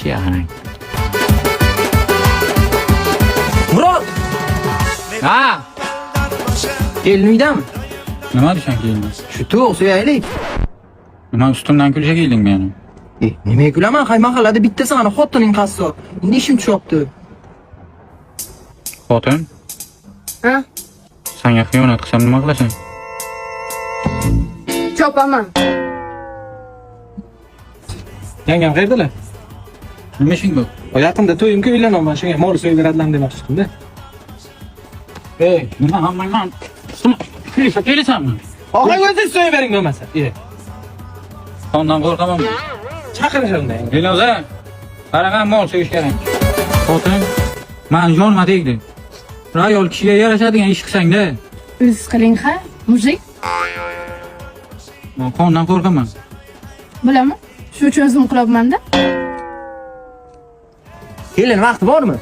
ishga qarang. Murod! Ha, Kelmaydami? nima desang kelmas? Shu to'q so'yaylik. Nima ustimdan kulsa kelding meni? Nimaga kulaman? Hay mahallada bittasi ana xotining qassob. Endi ishim tushibdi. Xotin, Ha? senga xiyonat qilsam nima qilasan? Chopaman. Yangam qayerdalar? Nima ishing bu? Yaqinda to'yimga uylanaman, shunga mol so'ydiradilar demoqchidim-da. Ey, nima hammangdan? Kelasanmi? Oxirgi o'zingiz so'yib bering bo'lmasa. Ondan qo'rqaman. Chaqirishimda. Dilnoza, qaragan mol so'yish kerak. Xotin, men yonma tegdi. Ayol kishiga yarashadigan ish qilsang-da. O'z qiling ha, mujik. Men qondan qo'rqaman. Bilaman. Shu uchun o'zim qilyapman-da. Kelin vaqti bormi?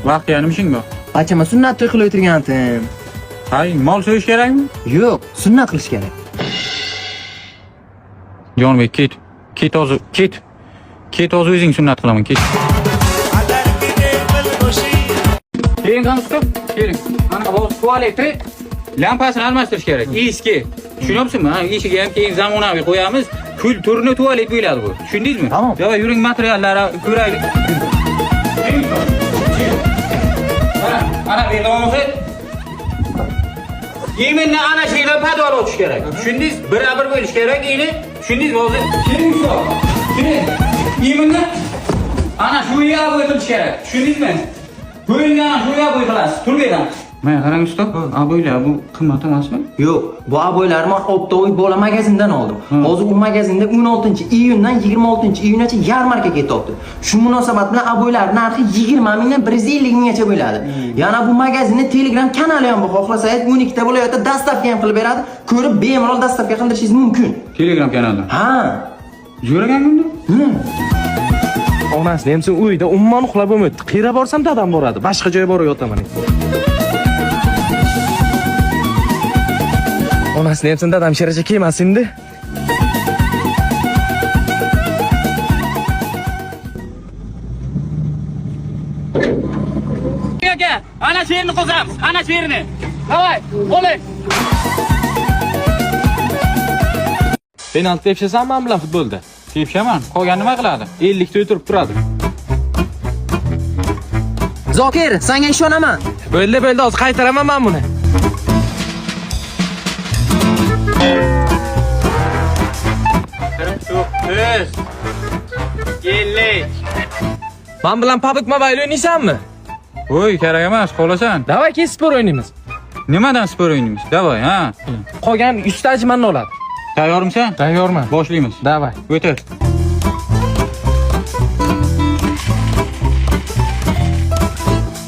Vaqtga nima ishing bor? Achama sunnat to'y qilib o'tirgandim. Hay, mol so'yish kerakmi? Yo'q, sunnat qilish kerak. Jonbek, ket. Ket hozir, ket. Ket hozir o'zing sunnat qilaman, ket. Keyin qanday keling. Mana bu tualetni lampasini almashtirish kerak. Eski. Tushunyapsizmi? Ha, eshiga ham keyin zamonaviy qo'yamiz. Kul turni tualet bo'ladi bu. Tushundingizmi? Tamam. Yo'q, yuring materiallari ko'raylik. Ana bu yerda yeminni ana shu yerdan podval o'tish kerak. Tushundingiz? Bir-bir bo'lish kerak edi. Tushundingizmi hozir? Keling shu. Keling. Yeminni ana shu yerga o'tish kerak. Tushundingizmi? Bo'yindan shu yerga qo'yilasiz. Turmaydan. Men qarang usta, aboylar bu qimmat emasmi? Yo'q, bu aboylarni men optovoy bola magazindan oldim. Hozir u magazinda 16-iyundan 26-iyungacha yarmarka ketyapti. Shu munosabat bilan aboylar narxi 20 mingdan 150 minggacha bo'ladi. Yana bu magazinda Telegram kanali ham bor. Xohlasangiz 12 ta viloyatda dastavka ham qilib beradi. Ko'rib bemalol dastavka qildirishingiz mumkin. Telegram kanalida. Ha. Jo'raganmanda? Onasi ham sen uyda umuman uxlab bo'lmaydi. Qira borsam dadam boradi. Boshqa joyga borib yotaman. Onasi ham sen dadam shiracha kelmasin-da. Aka, ana shu yerni qo'zamiz. Ana shu yerni. Davay, qo'ling. Penalti tepshasanmi men bilan futbolda? Tepshaman. Qolgan nima qiladi? 50 ta o'tirib turadi. Zokir, senga ishonaman. Bo'ldi, hozir qaytaraman men buni. Kellik. Men bilan PUBG Mobile o'ynaysanmi? Voy, kerak emas, xohlasan. Davay, kes spor o'ynaymiz. Nimadan spor o'ynaymiz? Davay, ha. Qolgan 100 ta ajmanni oladi. Tayyormisan? Tayyorman. Boshlaymiz. Davay. O'tir.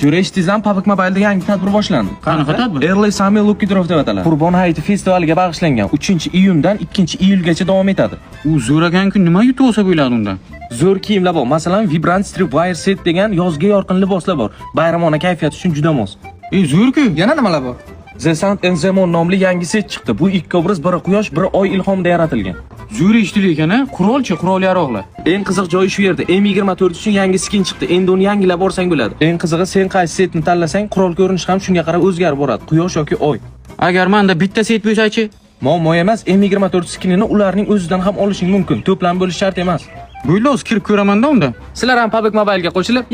Jo'rayshtizdan PUBG Mobile'da yangi tadbir boshlandi. Qanaqa tadbir? Early Summer Lucky Draw deb ataladi. Qurbon hayiti festivaliga bag'ishlangan 3-iyundan 2-iyulgacha davom etadi. U zo'ragan kun nima yutib olsa bo'ladi unda? Zo'r kiyimlar bor. Masalan, Vibrant Streetwear set degan yozgi yorqin liboslar bor. Bayramona kayfiyat uchun juda mos. Zo'r-ku. Yana nimalar bor? The Sun and the Moon nomli yangi set chiqdi. Bu ikki obraz biri quyosh, biri oy ilhomida yaratilgan. Zo'r eshitili ekan-a? Qurol-yaroqlar. Eng qiziq joyi shu yerda. M24 uchun yangi skin chiqdi. Endi uni yangilab borsang bo'ladi. Eng qizig'i, sen qaysi setni tanlasang, qurol ko'rinishi ham shunga qarab o'zgarib boradi. Quyosh yoki oy. Agar menda bitta set bo'lsa-chi? Muammo emas, M24 skinini ularning o'zidan ham olishing mumkin. To'plam bo'lish shart emas. Bo'ldi, o'z kirib ko'raman-da unda. Sizlar ham PUBG Mobile'ga qo'shilib